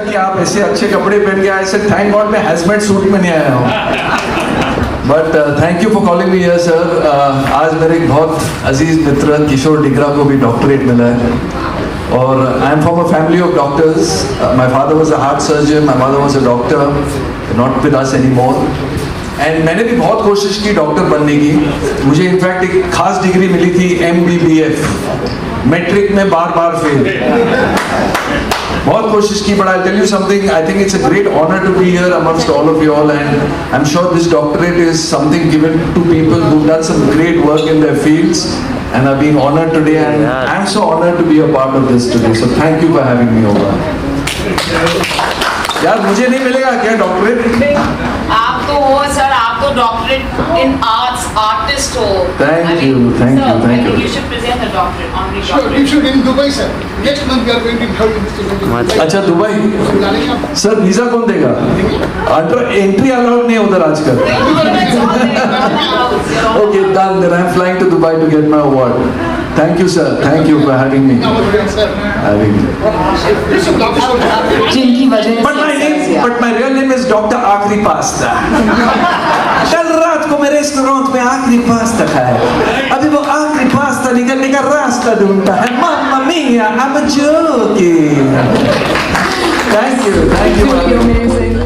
कि आप ऐसे अच्छे कपड़े पहन के आए, से थैंक गॉड मैं हैजमेट सूट में नहीं आया हूँ। But thank you for calling me here sir. आज मेरे एक बहुत अजीज मित्र किशोर डिगरा को भी डॉक्टरेट मिला है, और I am from a family of doctors. My father was a heart surgeon, my mother was a doctor, not with us any more. And मैंने भी बहुत कोशिश की डॉक्टर बनने की। मुझे इनफैक्ट एक खास डिग्री मिली थी MBBF, मैट्रिक में बार बार फेल। बहुत कोशिश की, but I tell you something, I think it's a great honour to be here amongst all of you all, and I am sure this doctorate is something given to people who've done some great work in their fields and are being honored today, and I am so honored to be a part of this today. So thank you for having me over. यार मुझे नहीं मिलेगा क्या doctorate? आप तो हो sir, आप तो डॉक्टरेट इन आर्ट्स आर्टिस्ट हो। Thank you, thank you, thank you. You should present a doctorate, honorary Sure, you doctorate. should in Dubai, sir. Next month we are going to Dubai. अच्छा Dubai sir, visa कौन देगा? Entry allowed नहीं है उधर आजकल। Okay, done. Then I'm flying to Dubai to get my award. Thank you, sir. Thank you for having me. Having me. जिनकी वजह But my real name is Dr. आखरी pasta. कल रात को मैं रेस्टोरेंट में आखरी पास्ता खाया। अभी वो आखरी पास्ता निकलने का रास्ता ढूंढता है। Mamma mia, I'm joking. Thank you, thank you. amazing.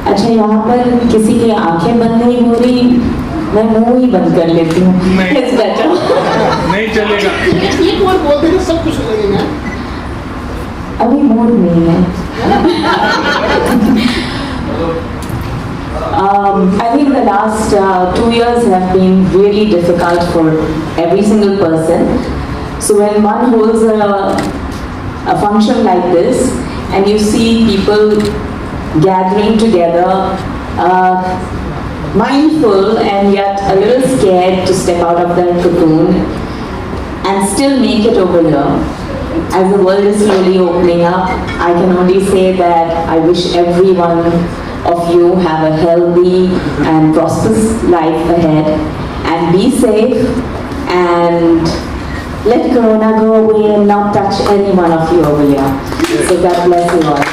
अच्छा, यहाँ पर किसी की आंखें बंद नहीं हो रही, मैं मुंह ही बंद कर लेती हूँ। It's better. नहीं चलेगा। एक बार बोल देंगे सब कुछ हो जाएगा। अभी मूड नहीं है। I think the last 2 years have been really difficult for every single person. So when one holds a function like this and you see people gathering together, mindful and yet a little scared to step out of their cocoon and still make it over here. As the world is slowly opening up, I can only say that I wish every one of you have a healthy and prosperous life ahead, and be safe and let Corona go away and not touch any one of you over here. So God bless you all.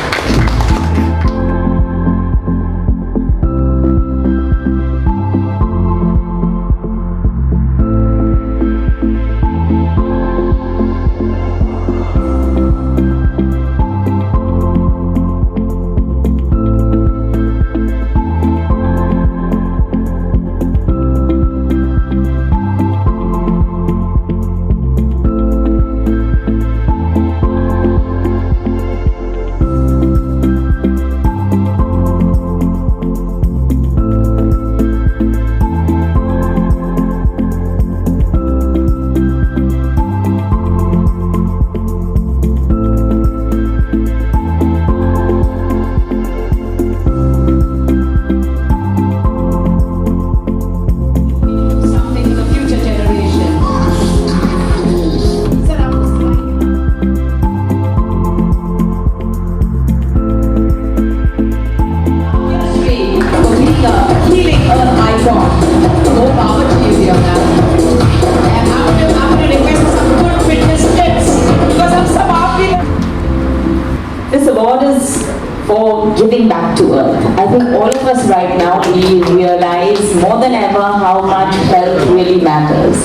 about giving back to earth. I think all of us right now, we realize more than ever how much health really matters.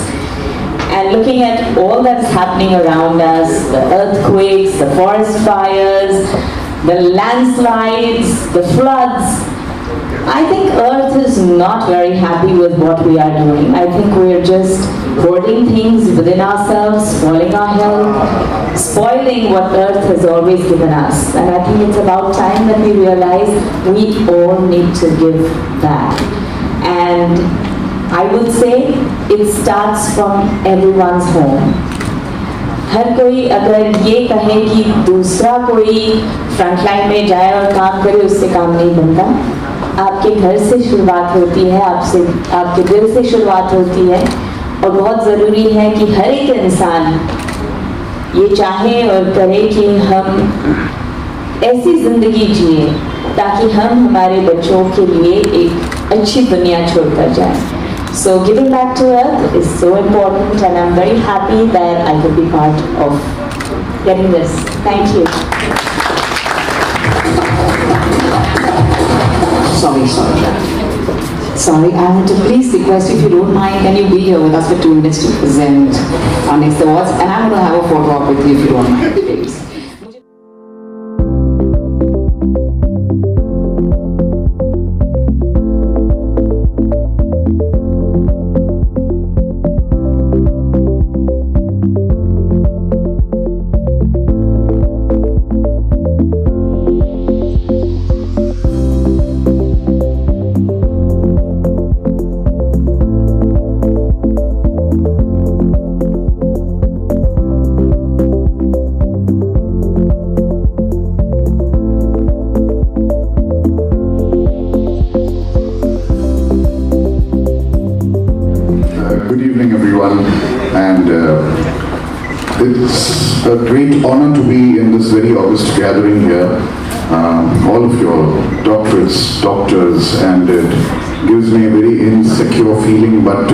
And looking at all that's happening around us, the earthquakes, the forest fires, the landslides, the floods, I think Earth is not very happy with what we are doing. I think we're just hoarding things within ourselves, spoiling our health, spoiling what Earth has always given us. And I think it's about time that we realize we all need to give back. And I would say it starts from everyone's home. हर कोई अगर ये कहे कि दूसरा कोई frontline में जाए और काम करे, उससे काम नहीं बनता. आपके घर से शुरुआत होती है, आपके दिल से शुरुआत होती है, और बहुत ज़रूरी है कि हर एक इंसान ये चाहे और करे कि हम ऐसी ज़िंदगी जिए ताकि हम हमारे बच्चों के लिए एक अच्छी दुनिया छोड़कर जाएं. So giving back to earth is so important, and I'm very happy that I could be part of getting this. Thank you. Sorry, I want to please request, if you don't mind, can you be here with us for 2 minutes to present our next awards? And I'm going to have a photo op with you if you don't mind, please. Good evening, everyone, and it's a great honor to be in this very august gathering here. All of your doctorates, doctors, and it gives me a very insecure feeling, but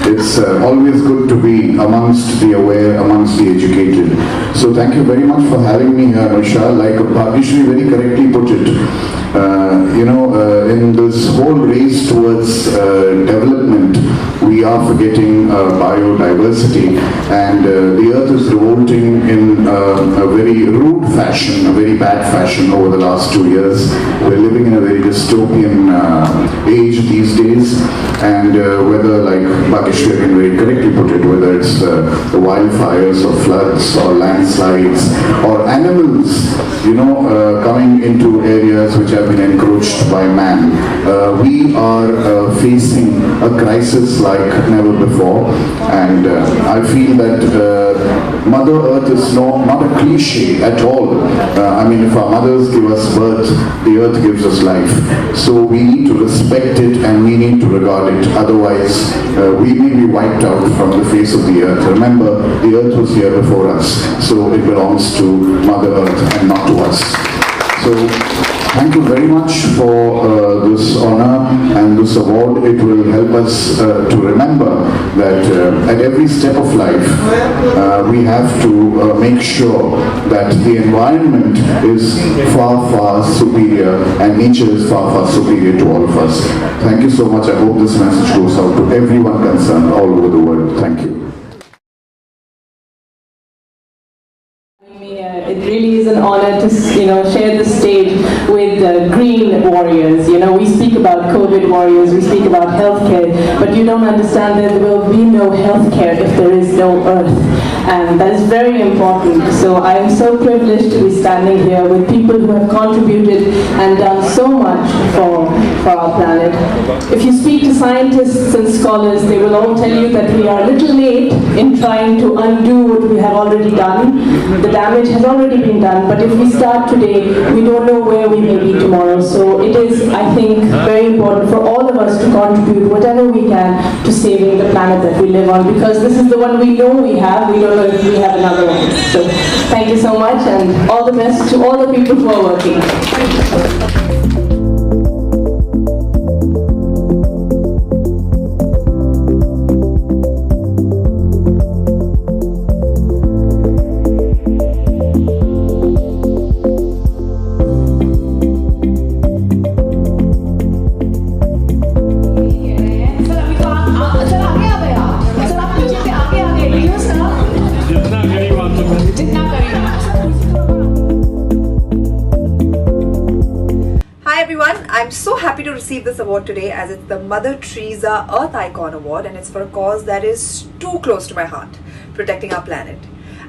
it's always good to be amongst the aware, amongst the educated. So thank you very much for having me here, Anusha. Like Bhagyashree very correctly put it, in this whole race towards development, we are forgetting biodiversity, and the earth is revolting in a very rude fashion, a very bad fashion over the last 2 years. We're living in a very dystopian age these days, and whether, like Bhagyashree again very correctly put it, whether it's the wildfires or floods or landslides or animals, coming into areas which have been encroached by man, we are facing a crisis like never before, and I feel that Mother Earth is not a cliche at all. If our mothers give us birth, the earth gives us life. So we need to respect it and we need to regard it. Otherwise, we may be wiped out from the face of the earth. Remember, the earth was here before us, so it belongs to Mother Earth and not to us. So thank you very much for this honor and this award. It will help us to remember that at every step of life, we have to make sure that the environment is far, far superior and nature is far, far superior to all of us. Thank you so much. I hope this message goes out to everyone concerned all over the world. Thank you. It really is an honor to share the stage with green warriors. We speak about COVID warriors, we speak about healthcare, but you don't understand that there will be no healthcare if there is no earth, and that is very important. So I am so privileged to be standing here with people who have contributed and done so much for our planet. If you speak to scientists and scholars, they will all tell you that we are a little late in trying to undo what we have already done. The damage has already been done, but if we start today, we don't know where we may be tomorrow. So it is, I think, very important for all of us to contribute whatever we can to saving the planet that we live on, because this is the one we know we have. We don't know if we have another one. So thank you so much, and all the best to all the people who are working. receive this award today as it's the Mother Teresa Earth Icon Award, and it's for a cause that is too close to my heart, protecting our planet.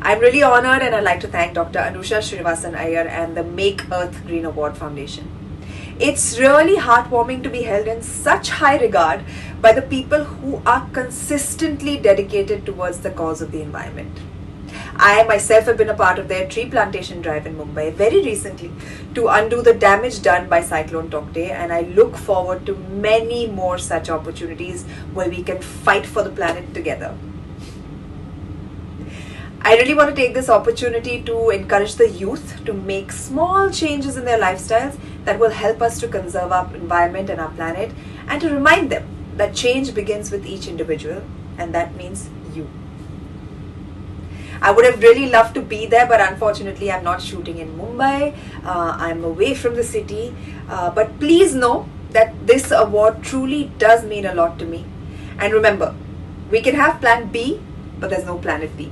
I'm really honored, and I'd like to thank Dr. Anusha Srinivasan Iyer and the Make Earth Green Award Foundation. It's really heartwarming to be held in such high regard by the people who are consistently dedicated towards the cause of the environment. I myself have been a part of their tree plantation drive in Mumbai very recently to undo the damage done by Cyclone Tauktae, and I look forward to many more such opportunities where we can fight for the planet together. I really want to take this opportunity to encourage the youth to make small changes in their lifestyles that will help us to conserve our environment and our planet, and to remind them that change begins with each individual, and that means you. I would have really loved to be there, but unfortunately I'm not shooting in Mumbai. I'm away from the city. But please know that this award truly does mean a lot to me. And remember, we can have plan B, but there's no planet B.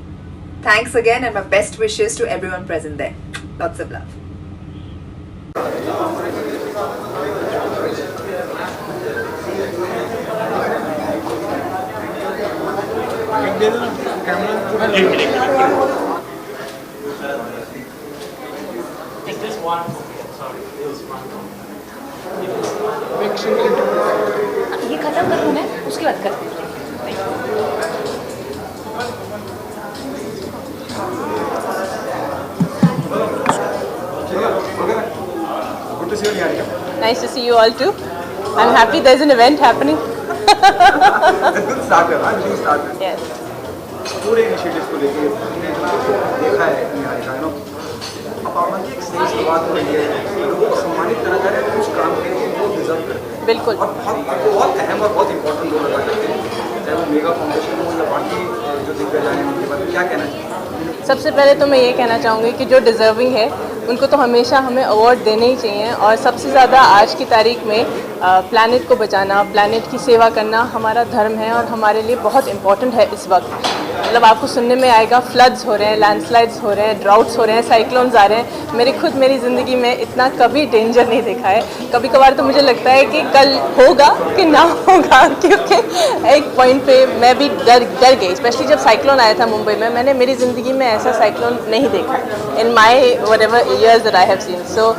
Thanks again, and my best wishes to everyone present there. Lots of love. ये खत्म कर दूँ मैं, उसके बाद करते हैं. Good to see you, Niharika. Nice to see you all too. I'm happy there's an event happening. It's a good start, new start. Yes. पूरे इनिशिएटिव्स को लेके हमने देखा है निहारिका, यू नो अपार्टमेंट की एक स्टेज की बात हो रही है, लोगों को सम्मानित करा जा रहा है, कुछ काम के लिए वो डिजर्व करते हैं बिल्कुल, और बहुत अहम और बहुत इंपॉर्टेंट रोल अदा करते हैं, चाहे वो मेगा फाउंडेशन हो या बाकी जो दिग्गज आए हैं उनके बारे में क्या कहना चाहिए? सबसे पहले तो मैं ये कहना चाहूँगी कि जो डिज़र्विंग है उनको तो हमेशा हमें अवार्ड देने ही चाहिए, और सबसे ज़्यादा आज की तारीख में प्लैनेट को बचाना, प्लैनेट की सेवा करना हमारा धर्म है और हमारे लिए बहुत इम्पॉर्टेंट है इस वक्त. मतलब आपको सुनने में आएगा फ्लड्स हो रहे हैं, लैंडस्लाइड्स हो रहे हैं, ड्राउट्स हो रहे हैं, साइक्लोन्स आ रहे हैं. मेरी ज़िंदगी में इतना कभी डेंजर नहीं देखा है. कभी कभार तो मुझे लगता है कि कल होगा कि ना होगा, क्योंकि एक पॉइंट पे मैं भी डर गई, स्पेशली जब साइक्लोन आया था मुंबई में. मैंने मेरी ज़िंदगी में ऐसा साइक्लोन नहीं देखा इन माई whatever years that I have seen. So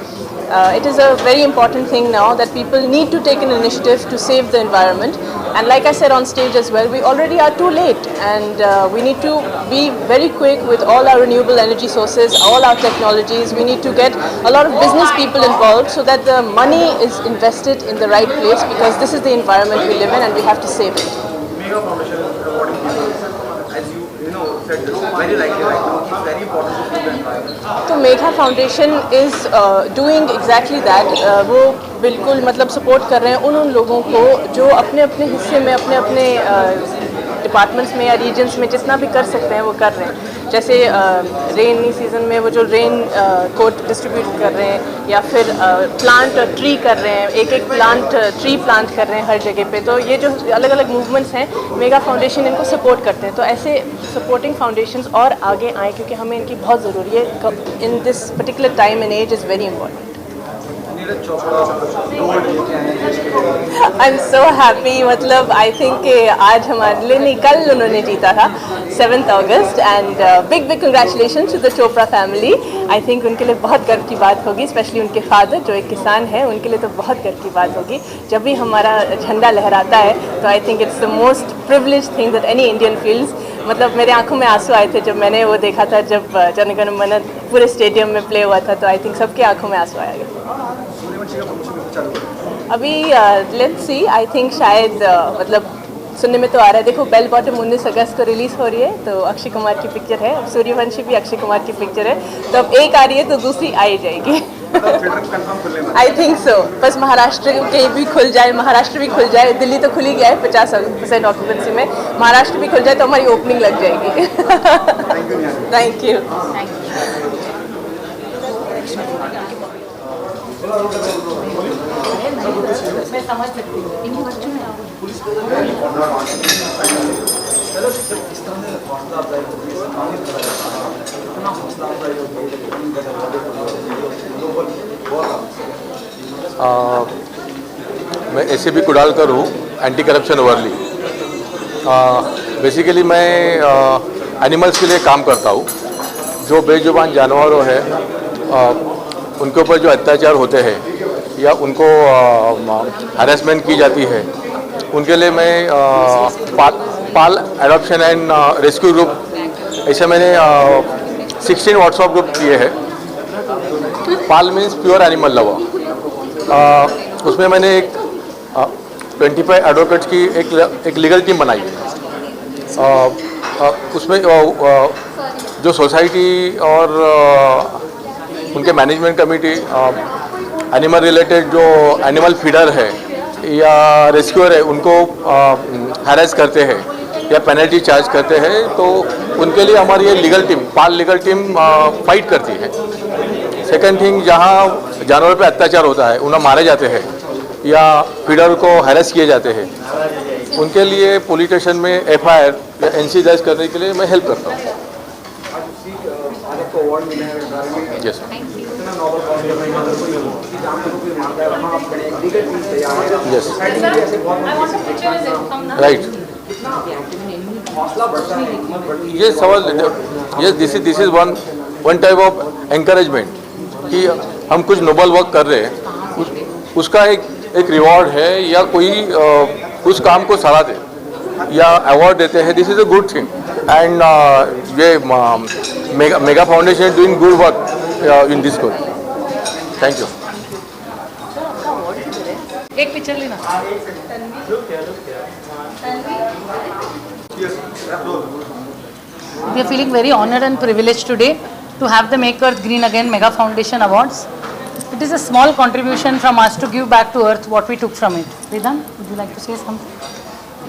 it is a very important thing now that people need to take an initiative to save the environment. And like I said on stage as well, we already are too late, and we need to be very quick with all our renewable energy sources, all our technologies. We need to get a lot of business people involved so that the money is invested in the right place, because this is the environment we live in and we have to save it. Mega Foundation is awarding people, as you know, said very rightly right now, it's very important to save the environment. तो Megha foundation is doing exactly that. वो बिल्कुल मतलब support कर रहे हैं उन लोगों को जो अपने अपने हिस्से में, अपने अपने डिपार्टमेंट्स में या रीजन्स में जितना भी कर सकते हैं वो कर रहे हैं. जैसे रेनी सीजन में वो जो रेन कोट डिस्ट्रीब्यूट कर रहे हैं, या फिर प्लांट ट्री कर रहे हैं, एक प्लांट ट्री प्लांट कर रहे हैं हर जगह पे. तो ये जो अलग अलग मूवमेंट्स हैं, मेगा फाउंडेशन इनको सपोर्ट करते हैं. तो ऐसे सपोर्टिंग फाउंडेशंस और आगे आएँ, क्योंकि हमें इनकी बहुत ज़रूरी है in this particular time and age. Is very important. Neeraj Chopra gold लेके आए हैं देश के लिए. I am so happy. मतलब आई थिंक आज हमारे लिए नहीं, कल उन्होंने जीता था 7 अगस्त, and big congratulation to the Chopra family. I think उनके लिए बहुत गर्व की बात होगी, स्पेशली उनके फादर जो एक किसान है, उनके लिए तो बहुत गर्व की बात होगी. जब भी हमारा झंडा लहराता है तो आई think it's the most privilege thing that any Indian feels. मतलब मेरे आंखों में आंसू आए थे जब मैंने वो देखा था, जब जन गण मन पूरे स्टेडियम में प्ले हुआ था. तो आई थिंक सबके आंखों में आंसू आया गया. अभी लेट्स सी, आई थिंक शायद मतलब सुनने में तो आ रहा है. देखो, बेल बॉटम 19 अगस्त को रिलीज़ हो रही है, तो अक्षय कुमार की पिक्चर है. अब सूर्यवंशी भी अक्षय कुमार की पिक्चर है, तो अब एक आ रही है तो दूसरी आ ही जाएगी. I think so. बस महाराष्ट्र के भी खुल जाए, महाराष्ट्र भी खुल जाए. दिल्ली तो खुल ही गया है 50% ऑक्यूपेंसी में. महाराष्ट्र भी खुल जाए तो हमारी ओपनिंग लग जाएगी. Thank you. मैं समझ सकती हूँ. इन्हीं बच्चों में मैं एसीपी कुडालकर हूँ, एंटी करप्शन ओवरली। बेसिकली मैं एनिमल्स के लिए काम करता हूँ। जो बेजुबान जानवरों हैं उनके ऊपर जो अत्याचार होते हैं या उनको हरेसमेंट की जाती है, उनके लिए मैं पाल एडॉप्शन एंड रेस्क्यू ग्रुप ऐसे मैंने 16 व्हाट्सएप ग्रुप किए हैं। पाल मीन्स प्योर एनिमल लवर। उसमें मैंने एक 25 एडवोकेट्स की एक लीगल टीम बनाई है। उसमें जो सोसाइटी और उनके मैनेजमेंट कमेटी एनिमल रिलेटेड जो एनिमल फीडर है या रेस्क्यूअर है उनको हैरेस करते हैं या पेनल्टी चार्ज करते हैं, तो उनके लिए हमारी ये लीगल टीम, पाल लीगल टीम फाइट करती है। सेकंड थिंग, जहाँ जानवरों पे अत्याचार होता है, उन्हें मारे जाते हैं या फीडर को हैरेस किए जाते हैं, उनके लिए पुलिस स्टेशन में FIR या NC दर्ज करने के लिए मैं हेल्प करता हूँ। Yes yes right. ये सवाल, ये this is one type of encouragement कि हम कुछ नोबल वर्क कर रहे हैं, उसका एक रिवॉर्ड है या कोई उस काम को सराहते या अवार्ड देते हैं। This is a good thing and ये mega foundation is doing good work in this school. Thank you. एक पिक्चर लेना। We are feeling very honored and privileged today to have the Make Earth Green Again Mega Foundation Awards. It is a small contribution from us to give back to Earth what we took from it. Vedant, would you like to say something?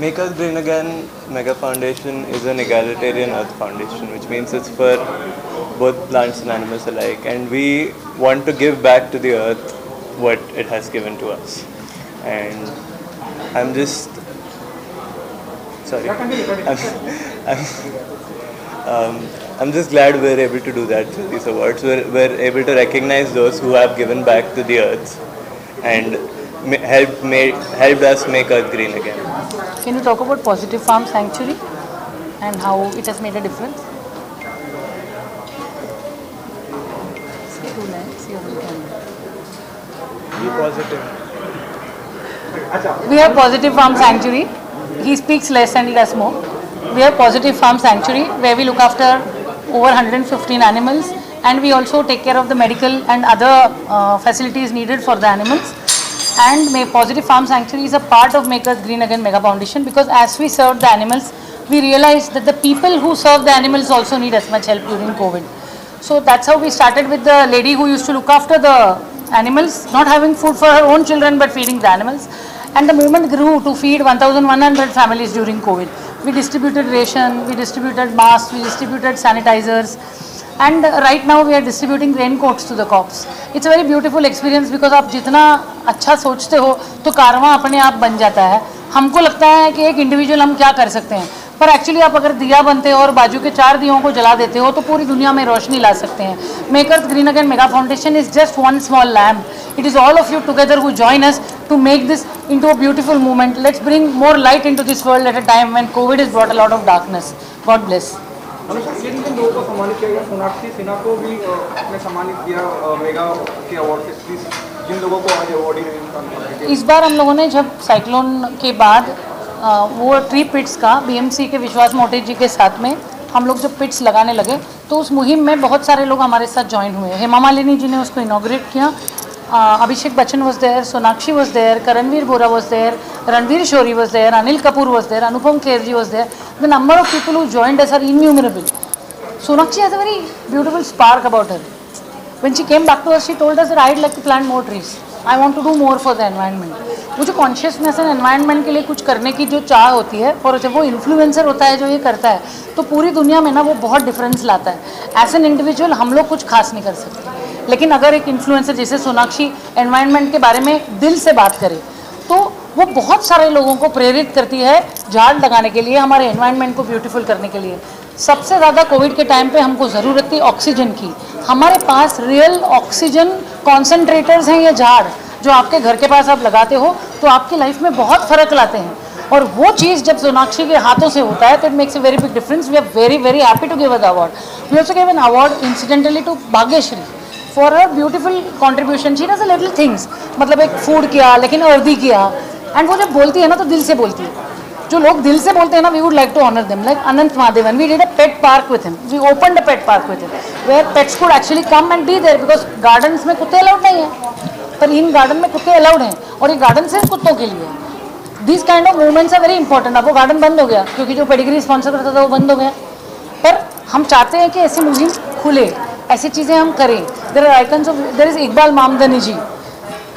Make Earth Green Again Mega Foundation is an egalitarian Earth Foundation, which means it's for both plants and animals alike, and we want to give back to the Earth what it has given to us. And I'm just sorry. I'm just glad we're able to do that through these awards. We're able to recognize those who have given back to the earth and helped us make Earth green again. Can you talk about Positive Farm Sanctuary and how it has made a difference? Say two lines, see how you can. Be positive. We have Positive Farm Sanctuary. He speaks less and he does more. We have Positive Farm Sanctuary where we look after over 115 animals, and we also take care of the medical and other facilities needed for the animals. And Positive Farm Sanctuary is a part of Make Earth Green Again Mega Foundation, because as we serve the animals, we realized that the people who serve the animals also need as much help during COVID. So that's how we started with the lady who used to look after the animals, not having food for her own children but feeding the animals. And the movement grew to feed 1,100 families during COVID. We distributed ration, we distributed masks, we distributed sanitizers, and right now we are distributing raincoats to the cops. It's a very beautiful experience because आप जितना अच्छा सोचते हो तो कारवां अपने आप बन जाता है. हमको लगता है कि एक इंडिविजुअल हम क्या कर सकते हैं, पर एक्चुअली आप अगर दिया बनते हो और बाजू के 4 दियों को जला देते हो तो पूरी दुनिया में रोशनी ला सकते हैं. Make earth green again mega foundation is just one small lamp. It is all of you together who join us to make this into a beautiful movement. Let's bring more light into this world at a time when COVID has brought a lot of darkness. God bless. Anushka, जिन लोगों को सम्मानित किया गया, सोनाक्षी सिन्हा को भी आपने सम्मानित किया मेगा के अवार्ड से. प्लीज जिन लोगों को आज अवार्ड ही इस बार हम लोगों ने जब साइक्लोन के बाद वो ट्री पिट्स का BMC के विश्वास मोटे जी के साथ में हम लोग जब पिट्स लगाने लगे तो उस मुहिम में बहुत सारे लोग हमारे साथ ज्वाइन हुए. हेमा मालिनी जी ने उसको इनॉग्रेट किया. Abhishek Bachchan was there, Sonakshi was there, Karanveer Bora was there, Ranveer Shori was there, Anil Kapoor was there, Anupam Kher ji was there. The number of people who joined us are innumerable. Sonakshi has a very beautiful spark about her. When she came back to us, she told us that I'd like to plant more trees. I want to do more for the environment. वो जो consciousness है environment के लिए कुछ करने की जो चाह होती है, और जब वो इन्फ्लुएंसर होता है जो ये करता है तो पूरी दुनिया में ना वो बहुत डिफरेंस लाता है. एज एन इंडिविजुअल हम लोग कुछ खास नहीं कर सकते, लेकिन अगर एक इन्फ्लुएंसर जैसे सोनाक्षी एनवायरनमेंट के बारे में दिल से बात करे तो वो बहुत सारे लोगों को प्रेरित करती है झाड़ लगाने के लिए, हमारे एनवायरनमेंट को ब्यूटीफुल करने के लिए. सबसे ज़्यादा कोविड के टाइम पे हमको ज़रूरत थी ऑक्सीजन की. हमारे पास रियल ऑक्सीजन कॉन्सेंट्रेटर्स हैं ये झाड़. जो आपके घर के पास आप लगाते हो तो आपकी लाइफ में बहुत फ़र्क लाते हैं। और वो चीज़ जब सोनाक्षी के हाथों से होता है तो it makes a very big difference. We are very very happy to give the award. We also give an award incidentally to Bhagyashree for her beautiful contribution. She does a little things, मतलब एक food किया लेकिन earthy किया, and वो जब बोलती है ना तो दिल से बोलती है। जो लोग दिल से बोलते हैं ना, we would like to honour them, like Anant Mahadevan. We did a pet park with him, we opened a pet park with him where pets could actually come and be there, because gardens में कुत्ते allowed नहीं है, पर इन garden में कुत्ते allowed हैं और ये गार्डन सिर्फ कुत्तों के लिए है। This kind of movements are very important. अब वो गार्डन बंद हो गया क्योंकि जो पेडिग्री स्पॉन्सर करता था वो बंद हो गया, पर हम चाहते हैं कि ऐसी मुहिम खुले, ऐसी चीज़ें हम करें। There are icons of, there is Iqbal Mamdani ji.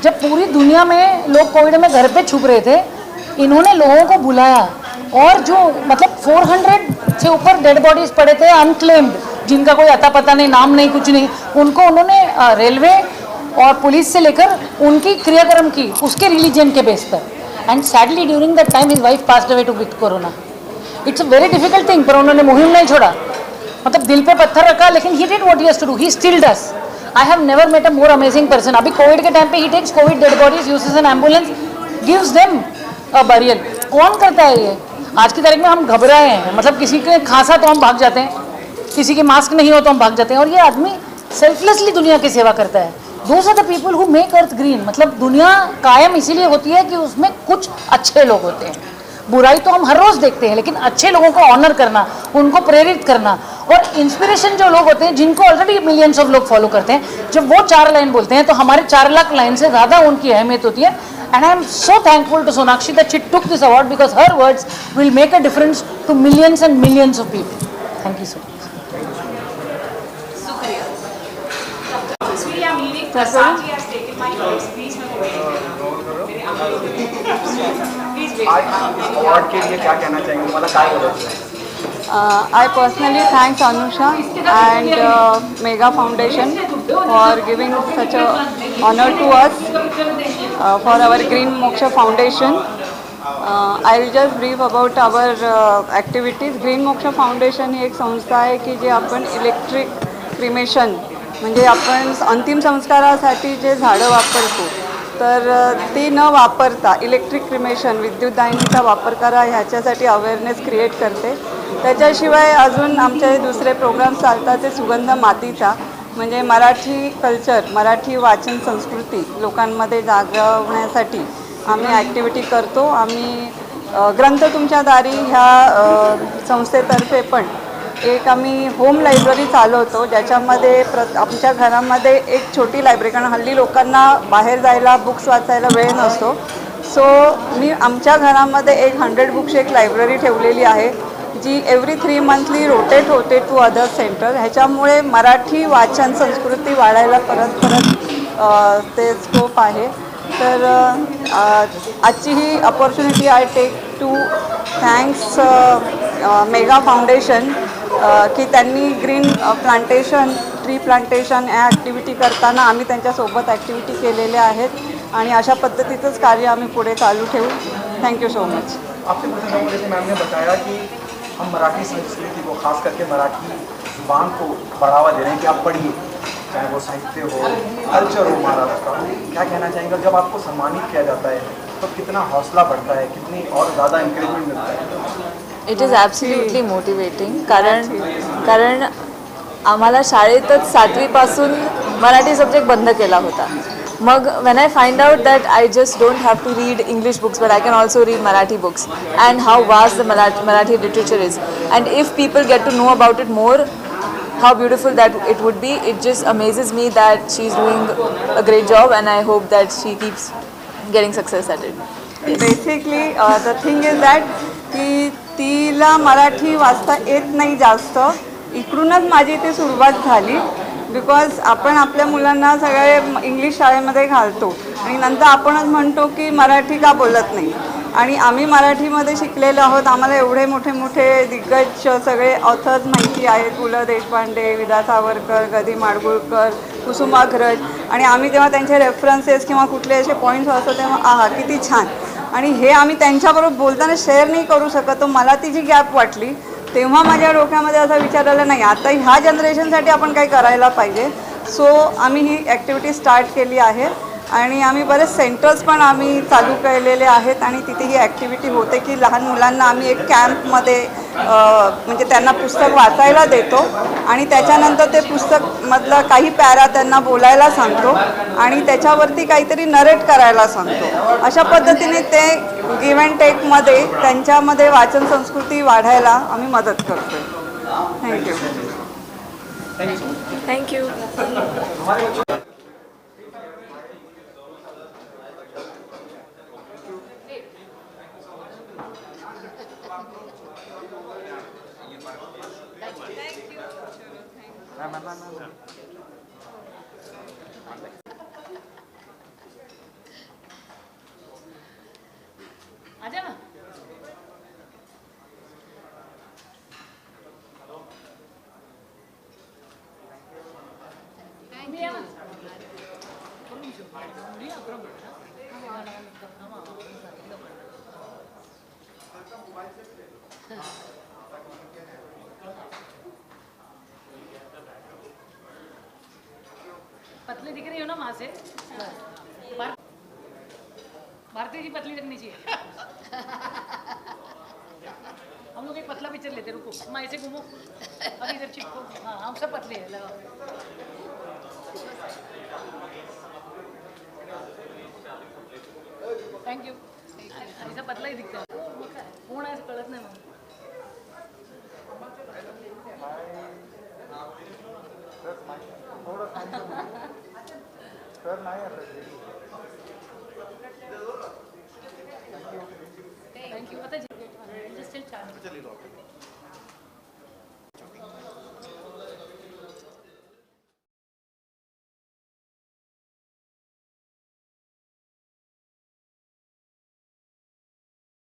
जब पूरी दुनिया में लोग कोविड में घर पे छुप रहे थे, इन्होंने लोगों को बुलाया और जो मतलब 400 से ऊपर डेड बॉडीज पड़े थे अनक्लेम्ड, जिनका कोई अता पता नहीं, नाम नहीं, कुछ नहीं, उनको उन्होंने रेलवे और पुलिस से लेकर उनकी क्रियाक्रम की उसके रिलीजन के बेस पर। And sadly during that time his wife passed away to with corona. It's a very difficult thing, पर उन्होंने मुहिम नहीं छोड़ा, मतलब दिल पे पत्थर रखा, लेकिन he did what he has to do, he still does. I have never met a more amazing person. अभी कोविड के टाइम पे he takes COVID dead bodies, uses an ambulance, gives them a burial. कौन करता है ये? आज की तारीख में हम घबराए हैं, मतलब किसी के खांसा तो हम भाग जाते हैं, किसी के मास्क नहीं हो तो हम भाग जाते हैं, और ये आदमी सेल्फलेसली दुनिया की सेवा करता है। Those are the people who make earth green. मतलब दुनिया कायम इसीलिए होती है कि उसमें कुछ अच्छे लोग होते हैं। बुराई तो हम हर रोज़ देखते हैं, लेकिन अच्छे लोगों को ऑनर करना, उनको प्रेरित करना, और इंस्पिरेशन जो लोग होते हैं जिनको ऑलरेडी मिलियंस ऑफ लोग फॉलो करते हैं, जब वो 4 लाइन बोलते हैं तो हमारे 4 लाख लाइन से ज़्यादा उनकी अहमियत होती है। And I am so thankful to Sonakshi that she took this award, because her words will make a difference to millions and millions of people. Thank you so much. We are meeting. Prasanji has taken my place. Please आज इस award के लिए क्या कहना चाहेंगे, मतलब क्या बोलोगे? I personally thank Anusha and Mega Foundation for giving such a honor to us for our Green Moksha Foundation. I will just brief about our activities. Green Moksha Foundation ही एक संस्था आहे की जे आपण इलेक्ट्रिक क्रिमेशन, म्हणजे आपण अंतिम संस्कारासाठी जे झाडं वापरतो तर ती न वापरता इलेक्ट्रिक क्रिमेशन, विद्युत दाहिनीचा वापर करा, ह्याच्यासाठी अवेअरनेस क्रिएट करते. त्याच्याशिवाय अजून आमचे दुसरे प्रोग्राम चालतात ते सुगंध मातीचा, म्हणजे मराठी कल्चर, मराठी वाचन संस्कृती लोकांमध्ये जागवण्यासाठी आम्ही ॲक्टिव्हिटी करतो. आम्ही ग्रंथ तुमच्या दारी ह्या संस्थेतर्फे पण एक आम्ही होम लायब्ररी चालवतो, ज्याच्यामध्ये आमच्या घरामध्ये एक छोटी लायब्ररी, कारण हल्ली लोकांना बाहेर जायला बुक्स वाचायला वेळ नसतो. सो मी आमच्या घरामध्ये एक 100 बुक्स एक लायब्ररी ठेवलेली आहे, जी एव्हरी 3 मंथली रोटेट होते टू अदर सेंटर. ह्याच्यामुळे मराठी वाचन संस्कृती वाढायला परत ते स्कोप आहे. तर आजची ही opportunity I take to thanks mega foundation की त्यांनी ग्रीन प्लांटेशन, ट्री प्लांटेशन या ॲक्टिव्हिटी करताना आम्ही त्यांच्यासोबत ॲक्टिव्हिटी केलेल्या आहेत आणि अशा पद्धतीचंच कार्य आम्ही पुढे चालू ठेवू. Thank you so much. आपसे पूछना चाहूँगा, जैसे मैम ने बताया कि हम मराठी संस्कृति को, खास करके मराठी जुबान को बढ़ावा दे रहे हैं कि आप पढ़िए, चाहे वो साहित्य हो, कल्चर हो महाराष्ट्र का, क्या कहना चाहेंगे? जब आपको सम्मानित किया जाता है तो कितना हौसला बढ़ता है, कितनी और ज़्यादा इंकरेजमेंट मिलता है? It is absolutely motivating. कारण आम्हाला शाळेतच 7वीपासून मराठी सब्जेक्ट बंद केला होता. मग when I find out that I just don't have to read English books, but I can also read Marathi books, and how vast the Marathi literature is, and if people get to know about it more, how beautiful that it would be. It just amazes me that she's doing a great job, and I hope that she keeps getting success at it. Yes. Basically the thing is that की तिला मराठी वाचता येत नाही जास्त, इकडूनच माझी ती सुरुवात झाली. बिकॉज आपण आपल्या मुलांना सगळे इंग्लिश शाळेमध्ये घालतो आणि नंतर आपणच म्हणतो की मराठी का बोलत नाही. आणि आम्ही मराठीमध्ये शिकलेलो आहोत, आम्हाला एवढे मोठे मोठे दिग्गज सगळे ऑथर्स माहिती आहेत, पु ल देशपांडे, विदा सावरकर, ग दी माडगुळकर, कुसुमाग्रज, आणि आम्ही तेव्हा त्यांचे रेफरन्सेस किंवा कुठले असे पॉईंट्स असतो तेव्हा आहा किती छान. आणि हे आम्ही त्यांच्याबरोबर बोलताना शेअर नाही करू शकत. तो मला ती जी गॅप वाटली तेव्हा माझ्या डोक्यामध्ये असा विचार आला, नाही आता ह्या जनरेशनसाठी आपण काही करायला पाहिजे. सो आम्ही ही ॲक्टिव्हिटी स्टार्ट केली आहे आणि आम्ही बरेच सेंटर्स पण आम्ही चालू केलेले आहेत आणि तिथे ही ॲक्टिव्हिटी होते की लहान मुलांना आम्ही एक कॅम्पमध्ये म्हणजे त्यांना पुस्तक वाचायला देतो आणि त्याच्यानंतर ते पुस्तकमधलं काही पॅरा त्यांना बोलायला सांगतो आणि त्याच्यावरती काहीतरी नरेट करायला सांगतो. अशा पद्धतीने ते गिव्ह अँड टेकमध्ये त्यांच्यामध्ये वाचन संस्कृती वाढायला आम्ही मदत करतो. थँक्यू. थँक्यू. आजा ना. पतली दिख रही हो ना वहां से. भारती जी पतली लगनी चाहिए. हम लोग एक पतला पिक्चर लेते, रुको मैं ऐसे घूमो, अभी इधर चिपको. हाँ हम सब पतले हैं, लगाओ. थँक्यू. ऐसा पतलाही दिखता है. कोण आहे कळत नाही मला. थँक्यू. आता जस्ट 4 मिनिट.